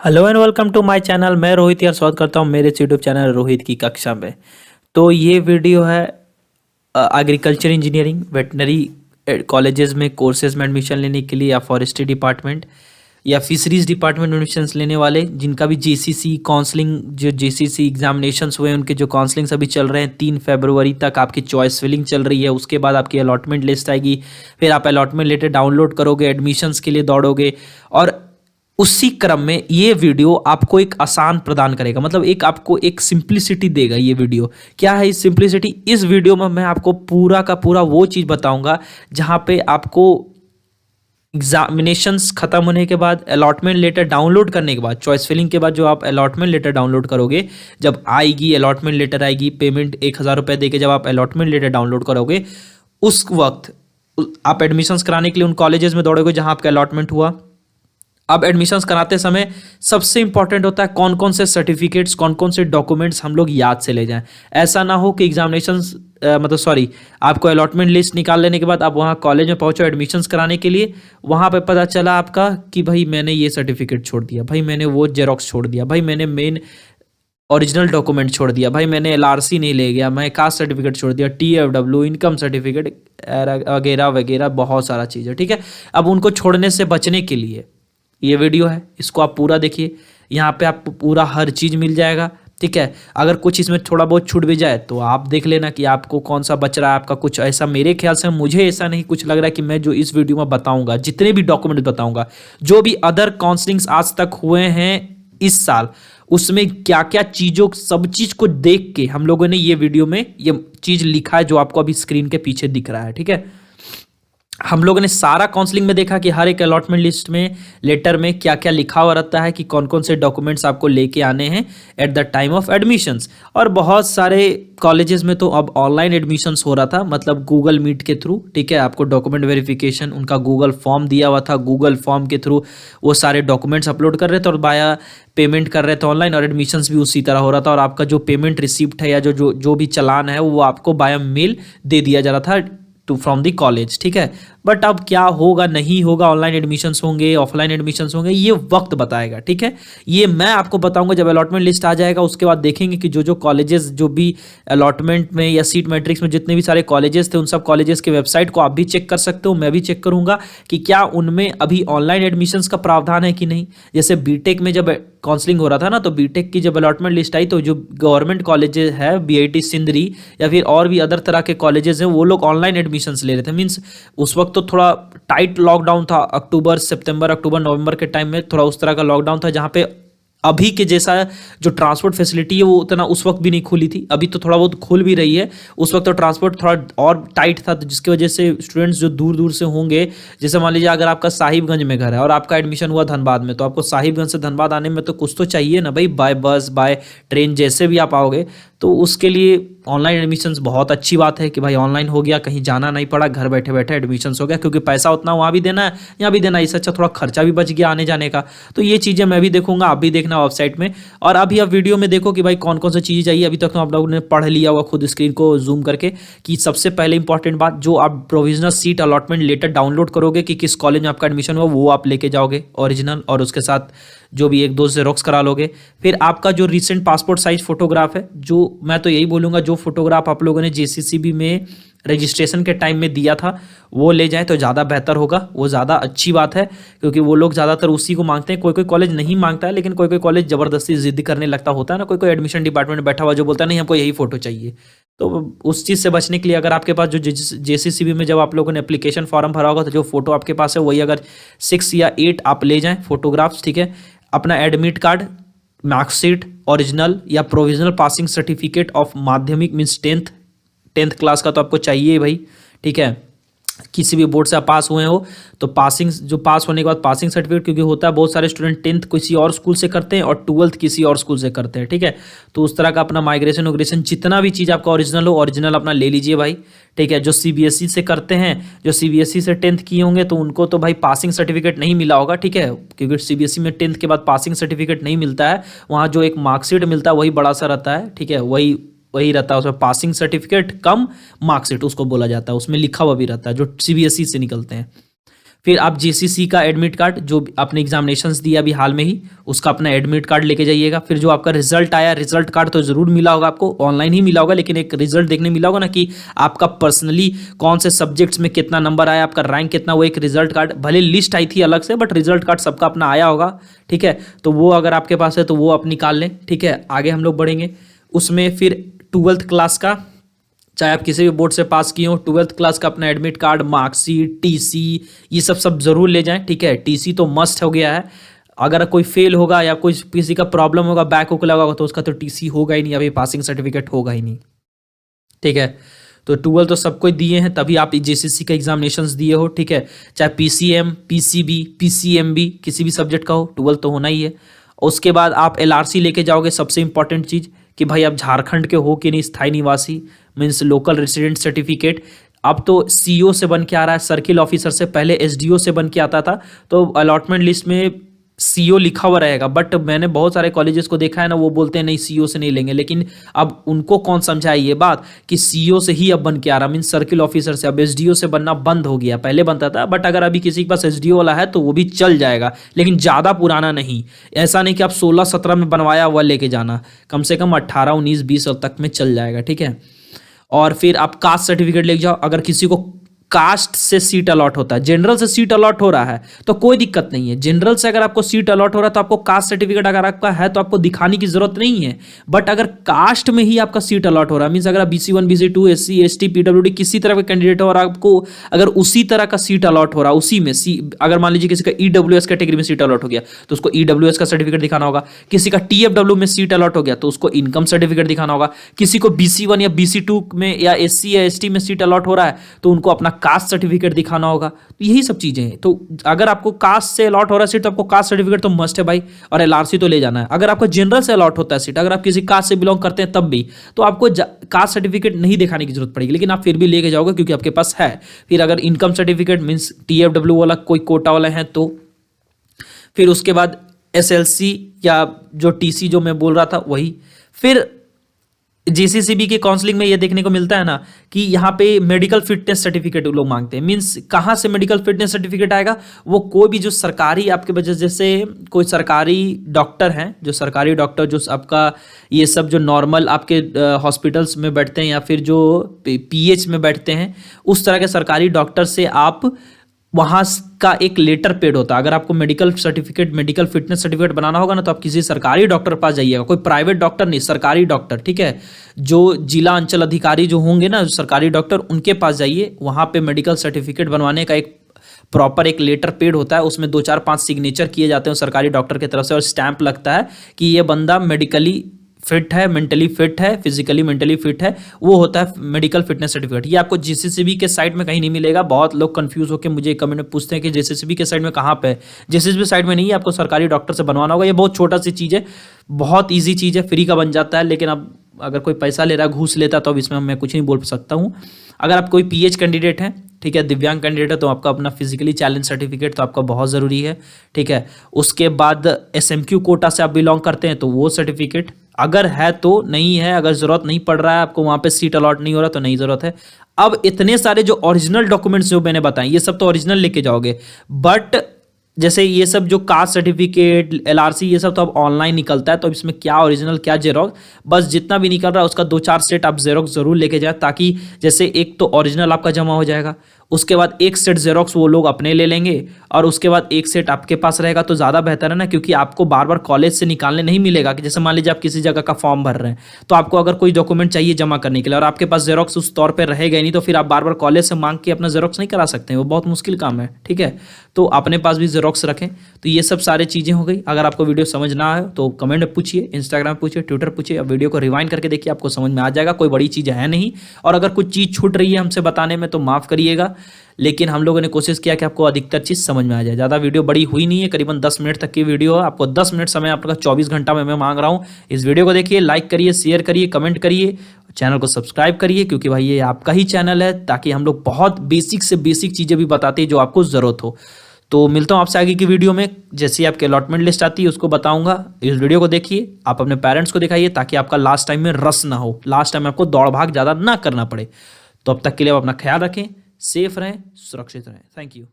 Hello and welcome to my channel. मैं रोहित यार स्वागत करता हूँ मेरे यूट्यूब चैनल रोहित की कक्षा में। तो ये वीडियो है एग्रीकल्चर इंजीनियरिंग वेटनरी कॉलेजेस में कोर्सेज में एडमिशन लेने के लिए, या फॉरेस्ट्री डिपार्टमेंट या फिशरीज डिपार्टमेंट में एडमिशन लेने वाले जिनका भी जेसीसी काउंसलिंग, जो जेसीसी एग्जामिनेशंस हुए उनके जो काउंसलिंग अभी चल रहे हैं 3 फरवरी तक आपकी चॉइस फिलिंग चल रही है। उसके बाद आपकी अलॉटमेंट लिस्ट आएगी, फिर आप अलॉटमेंट लेटर डाउनलोड करोगे, एडमिशन्स के लिए दौड़ोगे। और उसी क्रम में ये वीडियो आपको एक आसान प्रदान करेगा, मतलब एक आपको एक सिंप्लिसिटी देगा। ये वीडियो क्या है? इस सिंप्लिसिटी, इस वीडियो में मैं आपको पूरा का पूरा वो चीज़ बताऊंगा जहां पे आपको एग्जामिनेशंस खत्म होने के बाद, अलॉटमेंट लेटर डाउनलोड करने के बाद, चॉइस फिलिंग के बाद जो आप अलॉटमेंट लेटर डाउनलोड करोगे, जब आएगी अलॉटमेंट लेटर आएगी, पेमेंट 1,000 रुपये देके जब आप अलॉटमेंट लेटर डाउनलोड करोगे, उस वक्त आप एडमिशन्स कराने के लिए उन कॉलेजेस में दौड़ोगे जहां आपका अलॉटमेंट हुआ। अब एडमिशन्स कराते समय सबसे इंपॉर्टेंट होता है कौन कौन से सर्टिफिकेट्स, कौन कौन से डॉक्यूमेंट्स हम लोग याद से ले जाएं। ऐसा ना हो कि एग्जामिनेशंस आपको अलॉटमेंट लिस्ट निकाल लेने के बाद आप वहाँ कॉलेज में पहुंचो एडमिशन्स कराने के लिए, वहाँ पे पता चला आपका कि भाई मैंने ये सर्टिफिकेट छोड़ दिया, भाई मैंने वो जेरोक्स छोड़ दिया, भाई मैंने मेन ओरिजिनल डॉक्यूमेंट छोड़ दिया, भाई मैंने एलआरसी नहीं ले गया, मैं कास्ट सर्टिफिकेट छोड़ दिया, टीएफडब्ल्यू, इनकम सर्टिफिकेट वगैरह वगैरह, बहुत सारा चीज़ है। ठीक है, अब उनको छोड़ने से बचने के लिए ये वीडियो है, इसको आप पूरा देखिए। यहाँ पे आपको पूरा हर चीज़ मिल जाएगा। ठीक है, अगर कुछ इसमें थोड़ा बहुत छूट भी जाए तो आप देख लेना कि आपको कौन सा बच रहा है। आपका कुछ ऐसा, मेरे ख्याल से मुझे ऐसा नहीं कुछ लग रहा है कि मैं जो इस वीडियो में बताऊंगा, जितने भी डॉक्यूमेंट बताऊंगा, जो भी अदर काउंसलिंग्स आज तक हुए हैं इस साल, उसमें क्या क्या चीज़ों, सब चीज़ को देख के हम लोगों ने ये वीडियो में ये चीज़ लिखा है जो आपको अभी स्क्रीन के पीछे दिख रहा है। ठीक है, हम लोगों ने सारा काउंसलिंग में देखा कि हर एक अलॉटमेंट लिस्ट में, लेटर में क्या क्या लिखा हुआ रहता है, कि कौन कौन से डॉक्यूमेंट्स आपको लेके आने हैं at the time of admissions. और बहुत सारे कॉलेजेस में तो अब ऑनलाइन एडमिशन्स हो रहा था, मतलब गूगल मीट के थ्रू। ठीक है, आपको डॉक्यूमेंट वेरिफिकेशन, उनका गूगल फॉर्म दिया हुआ था, गूगल फॉर्म के थ्रू वो सारे डॉक्यूमेंट्स अपलोड कर रहे थे और बाया पेमेंट कर रहे थे ऑनलाइन, और एडमिशन्स भी उसी तरह हो रहा था। और आपका जो पेमेंट रिसिप्ट है या जो जो जो भी चालान है वो आपको बाया मेल दे दिया जा रहा था टू फ्रॉम द कॉलेज। ठीक है, बट अब क्या होगा, नहीं होगा, ऑनलाइन एडमिशन्स होंगे, ऑफलाइन एडमिशन्स होंगे, ये वक्त बताएगा। ठीक है, ये मैं आपको बताऊंगा जब अलॉटमेंट लिस्ट आ जाएगा। उसके बाद देखेंगे कि जो जो कॉलेजेस, जो भी अलॉटमेंट में या सीट मैट्रिक्स में जितने भी सारे कॉलेजेस थे, उन सब कॉलेजेस के वेबसाइट को आप भी चेक कर सकते हो, मैं भी चेक करूंगा कि क्या उनमें अभी ऑनलाइन एडमिशन्स का प्रावधान है कि नहीं। जैसे बीटेक में जब काउंसलिंग हो रहा था ना, तो बीटेक की जब अलॉटमेंट लिस्ट आई तो जो गवर्नमेंट कॉलेजेस है, बीआईटी सिंदरी या फिर और भी अदर तरह के कॉलेजेस हैं, वो लोग ऑनलाइन एडमिशन्स ले रहे थे। मीन्स उस वक्त तो थोड़ा टाइट लॉकडाउन था, अक्टूबर नवंबर के टाइम में थोड़ा उस तरह का लॉकडाउन था, जहाँ पे अभी के जैसा जो ट्रांसपोर्ट फैसिलिटी है वो उतना उस वक्त भी नहीं खुली थी। अभी तो थोड़ा बहुत खुल भी रही है, उस वक्त तो ट्रांसपोर्ट थोड़ा और टाइट था, तो जिसकी वजह से स्टूडेंट्स जो दूर दूर से होंगे, जैसे मान लीजिए अगर आपका साहिबगंज में घर है और आपका एडमिशन हुआ धनबाद में, तो आपको साहिबगंज से धनबाद आने में तो कुछ तो चाहिए ना भाई, बाय बस बाय ट्रेन जैसे भी आप आओगे। तो उसके लिए ऑनलाइन एडमिशन्स बहुत अच्छी बात है कि भाई ऑनलाइन हो गया, कहीं जाना नहीं पड़ा, घर बैठे बैठे एडमिशन्स हो गया, क्योंकि पैसा उतना वहाँ भी देना है, यहाँ भी देना है, इससे अच्छा थोड़ा खर्चा भी बच गया आने जाने का। तो ये चीज़ें मैं भी देखूंगा, आप भी देखना वेबसाइट में। और अभी आप वीडियो में देखो कि भाई कौन कौन सी चीज़ें चाहिए। अभी तक तो आप लोगों ने पढ़ लिया होगा खुद स्क्रीन को जूम करके, कि सबसे पहले इंपॉर्टेंट बात, जो आप provisional seat allotment letter download करोगे कि किस कॉलेज में आपका एडमिशन हुआ, वो आप लेके जाओगे ओरिजिनल, और उसके साथ जो भी एक दो जेरोक्स करा लोगे। फिर आपका जो रिसेंट पासपोर्ट साइज फोटोग्राफ है, जो मैं तो यही बोलूँगा, जो फोटोग्राफ आप लोगों ने जेसीसीबी में रजिस्ट्रेशन के टाइम में दिया था वो ले जाएं तो ज़्यादा बेहतर होगा, वो ज़्यादा अच्छी बात है, क्योंकि वो लोग ज़्यादातर उसी को मांगते हैं। कोई कोई कॉलेज नहीं मांगता है, लेकिन कोई कोई कॉलेज ज़बरदस्ती जिद करने लगता होता है ना, कोई कोई एडमिशन डिपार्टमेंट में बैठा हुआ जो बोलता है नहीं हमको यही फ़ोटो चाहिए। तो उस चीज़ से बचने के लिए अगर आपके पास जो जेसीसीबी में जब आप लोगों ने एप्लीकेशन फॉर्म भरा होगा, तो जो फोटो आपके पास है वही अगर 6 या 8 आप ले जाएँ फोटोग्राफ्स। ठीक है, अपना एडमिट कार्ड, मार्कशीट ओरिजिनल या प्रोविजनल पासिंग सर्टिफिकेट ऑफ माध्यमिक मीन्स टेंथ क्लास का तो आपको चाहिए भाई। ठीक है, किसी भी बोर्ड से आप पास हुए हो तो पासिंग, जो पास होने के बाद पासिंग सर्टिफिकेट, क्योंकि होता है बहुत सारे स्टूडेंट 10th किसी और स्कूल से करते हैं और 12th किसी और स्कूल से करते हैं। ठीक है, तो उस तरह का अपना माइग्रेशन वग्रेशन जितना भी चीज़ आपका ओरिजिनल हो, ओरिजिनल अपना ले लीजिए भाई। ठीक है, जो सीबीएसई से करते हैं, जो सीबीएसई से 10th किए होंगे, तो उनको तो भाई पासिंग सर्टिफिकेट नहीं मिला होगा। ठीक है, क्योंकि सीबीएसई में 10th के बाद पासिंग सर्टिफिकेट नहीं मिलता है, वहाँ जो एक मार्कशीट मिलता है वही बड़ा सा रहता है। ठीक है, वही रहता है, उसमें पासिंग सर्टिफिकेट कम मार्कशीट उसको बोला जाता है, उसमें लिखा हुआ भी रहता है, जो सीबीएसई से निकलते हैं। फिर आप जेसीसी का एडमिट कार्ड, जो आपने एग्जामिनेशंस दिया अभी हाल में ही, उसका अपना एडमिट कार्ड लेके जाइएगा। फिर जो आपका रिजल्ट आया, रिजल्ट कार्ड तो जरूर मिला होगा आपको, ऑनलाइन ही मिला होगा, लेकिन एक रिजल्ट देखने मिला होगा ना कि आपका पर्सनली कौन से सब्जेक्ट्स में कितना नंबर आया, आपका रैंक कितना, वो एक रिजल्ट कार्ड, भले लिस्ट आई थी अलग से, बट रिजल्ट कार्ड सबका अपना आया होगा, ठीक है। तो वो अगर आपके पास है तो वो आप निकाल लें, ठीक है। आगे हम लोग बढ़ेंगे उसमें। फिर 12th क्लास का, चाहे आप किसी भी बोर्ड से पास किए हो, 12th क्लास का अपना एडमिट कार्ड, मार्कशीट, टीसी, ये सब जरूर ले जाएं, ठीक है। टीसी तो मस्ट हो गया है। अगर कोई फेल होगा या कोई किसी का प्रॉब्लम होगा, बैक होकर लगा होगा, तो उसका तो टीसी होगा ही नहीं, अभी पासिंग सर्टिफिकेट होगा ही नहीं, ठीक है। तो 12 तो सबको दिए हैं, तभी आप जेसीसी का एग्जामिनेशंस दिए हो, ठीक है। चाहे पीसीएम, पीसीबी, पीसीएमबी, किसी भी सब्जेक्ट का हो, 12 तो होना ही है। उसके बाद आप एलआरसी लेके जाओगे, सबसे इंपॉर्टेंट चीज़ कि भाई आप झारखंड के हो कि नहीं, स्थायी निवासी, मीन्स लोकल रेसिडेंट सर्टिफिकेट। अब तो सीओ से बन के आ रहा है, सर्किल ऑफिसर से, पहले एसडीओ से बन के आता था। तो अलॉटमेंट लिस्ट में सीओ लिखा हुआ रहेगा, बट मैंने बहुत सारे कॉलेजेस को देखा है ना, वो बोलते हैं नहीं सीओ से नहीं लेंगे, लेकिन अब उनको कौन समझाए ये बात कि सीओ से ही अब बन के आ रहा, मीन्स सर्किल ऑफिसर से। अब एसडीओ से बनना बंद हो गया, पहले बनता था, बट अगर अभी किसी के पास एसडीओ वाला है तो वो भी चल जाएगा, लेकिन ज़्यादा पुराना नहीं। ऐसा नहीं कि आप 16-17 में बनवाया हुआ लेके जाना, कम से कम 18, 19, 20 तक में चल जाएगा, ठीक है। और फिर आप कास्ट सर्टिफिकेट लेके जाओ। अगर किसी को कास्ट से सीट अलॉट होता है, जनरल से सीट अलॉट हो रहा है तो कोई दिक्कत नहीं है। जनरल से अगर आपको सीट अलॉट हो रहा है तो आपको कास्ट सर्टिफिकेट अगर आपका है तो आपको दिखाने की जरूरत नहीं है। बट अगर कास्ट में ही आपका सीट अलॉट हो रहा है, मीन्स अगर आप BC1, BC2, SC, ST, PWD किसी तरह के कैंडिडेट हो और आपको अगर उसी तरह का सीट अलॉट हो रहा है, उसी में अगर मान लीजिए किसी का EWS कैटेगरी में सीट अलॉट हो गया तो उसको EWS का सर्टिफिकेट दिखाना होगा। किसी का TFW में सीट अलॉट हो गया तो उसको इनकम सर्टिफिकेट दिखाना होगा। किसी को BC1 या BC2 में या SC या ST में सीट अलॉट हो रहा है तो उनको अपना कास्ट सर्टिफिकेट दिखाना होगा। तो यही सब चीजें हैं। तो अगर आपको कास्ट से अलॉट हो रहा है सीट तो आपको कास्ट सर्टिफिकेट तो मस्ट है भाई, और एलआरसी तो ले जाना है। अगर आपको जनरल से अलॉट होता है सीट, अगर आप किसी कास्ट से बिलोंग करते हैं तब भी, तो आपको कास्ट सर्टिफिकेट नहीं दिखाने की जरूरत पड़ेगी, लेकिन आप फिर भी लेके जाओगे क्योंकि आपके पास है। फिर अगर इनकम सर्टिफिकेट मीन्स TFW वाला कोई कोटा वाला है तो फिर उसके बाद SLC या जो TC जो मैं बोल रहा था वही। फिर JCCB के काउंसलिंग में ये देखने को मिलता है ना कि यहाँ पे मेडिकल फिटनेस सर्टिफिकेट लोग मांगते हैं। मीन्स कहाँ से मेडिकल फिटनेस सर्टिफिकेट आएगा, वो कोई भी जो सरकारी आपके वजह, जैसे कोई सरकारी डॉक्टर हैं, जो सरकारी डॉक्टर जो आपका ये सब जो नॉर्मल आपके हॉस्पिटल्स में बैठते हैं या फिर जो PH में बैठते हैं, उस तरह के सरकारी डॉक्टर से आप वहाँ का एक लेटर पेड होता है। अगर आपको medical certificate, medical fitness certificate बनाना होगा ना तो आप किसी सरकारी डॉक्टर पास जाइएगा, कोई प्राइवेट डॉक्टर नहीं, सरकारी डॉक्टर, ठीक है। जो जिला अंचल अधिकारी जो होंगे ना सरकारी डॉक्टर, उनके पास जाइए, वहाँ पे मेडिकल सर्टिफिकेट बनवाने का एक प्रॉपर एक लेटर पेड होता है। उसमें 2, 4, 5 सिग्नेचर किए जाते हैं सरकारी डॉक्टर की तरफ से और स्टैंप लगता है कि ये बंदा मेडिकली फिट है, मेंटली फिट है, फिजिकली मेंटली फिट है, वो होता है मेडिकल फिटनेस सर्टिफिकेट। ये आपको JCCB के साइट में कहीं नहीं मिलेगा। बहुत लोग कंफ्यूज होकर मुझे कमेंट में पूछते हैं कि JCCB के साइट में कहाँ पे है। JCCB साइट में नहीं है, आपको सरकारी डॉक्टर से बनवाना होगा। ये बहुत छोटा सी चीज़ है, बहुत ईजी चीज़ है, फ्री का बन जाता है। लेकिन अब अगर कोई पैसा ले रहा है, घूस लेता है, तो अब इसमें मैं कुछ नहीं बोल सकता हूँ। अगर आप कोई PH कैंडिडेट हैं, ठीक है, दिव्यांग कैंडिडेट है, तो आपका अपना फिजिकली चैलेंज सर्टिफिकेट तो आपका बहुत ज़रूरी है, ठीक है। उसके बाद SMQ कोटा से आप बिलोंग करते हैं तो वो सर्टिफिकेट अगर है तो, नहीं है, अगर ज़रूरत नहीं पड़ रहा है आपको, वहाँ पे सीट अलॉट नहीं हो रहा तो नहीं ज़रूरत है। अब इतने सारे जो ओरिजिनल डॉक्यूमेंट्स जो मैंने बताए, ये सब तो ओरिजिनल लेके जाओगे, बट जैसे ये सब जो कास्ट सर्टिफिकेट, LRC, ये सब तो अब ऑनलाइन निकलता है, तो अब इसमें क्या ओरिजिनल क्या जेरोक्स, बस जितना भी निकल रहा है उसका 2-4 सेट आप जेरोक्स जरूर लेके जाए, ताकि जैसे एक तो ओरिजिनल आपका जमा हो जाएगा, उसके बाद एक सेट जेरोक्स वो लोग अपने ले लेंगे और उसके बाद एक सेट आपके पास रहेगा, तो ज़्यादा बेहतर है ना, क्योंकि आपको बार बार कॉलेज से निकालने नहीं मिलेगा। कि जैसे मान लीजिए आप किसी जगह का फॉर्म भर रहे हैं, तो आपको अगर कोई डॉक्यूमेंट चाहिए जमा करने के लिए और आपके पास जेरोक्स उस तौर पर रहेगा नहीं, तो फिर आप बार बार कॉलेज से मांग के अपना जेरोक्स नहीं करा सकते हैं, वो बहुत मुश्किल काम है, ठीक है। तो अपने पास भी जेरोक्स रखें। तो ये सब सारी चीज़ें हो गई। अगर आपको वीडियो समझ ना आए तो कमेंट में पूछिए, इंस्टाग्राम पूछिए, ट्विटर पूछिए, अब वीडियो को रिवाइंड करके देखिए, आपको समझ में आ जाएगा। कोई बड़ी चीज़ है नहीं, और अगर कुछ चीज़ छूट रही है हमसे बताने में तो माफ़ करिएगा, लेकिन हम लोगों ने कोशिश किया कि आपको अधिकतर चीज़ समझ में आ जाए। ज़्यादा वीडियो बड़ी हुई नहीं है, करीबन 10 मिनट तक की वीडियो है। आपको 10 मिनट समय आपका 24 घंटा में मैं मांग रहा हूँ। इस वीडियो को देखिए, लाइक करिए, शेयर करिए, कमेंट करिए, चैनल को सब्सक्राइब करिए, क्योंकि भाई ये आपका ही चैनल है, ताकि हम लोग बहुत बेसिक से बेसिक चीज़ें भी बताते हैं जो आपको ज़रूरत हो। तो मिलता हूँ आपसे आगे की वीडियो में। जैसे आपके अलॉटमेंट लिस्ट आती है उसको बताऊंगा। इस वीडियो को देखिए, आप अपने पेरेंट्स को दिखाइए, ताकि आपका लास्ट टाइम में रस ना हो, लास्ट टाइम में आपको दौड़ भाग ज़्यादा ना करना पड़े। तो अब तक के लिए आप अपना ख्याल रखें, सेफ रहें, सुरक्षित रहें। Thank you.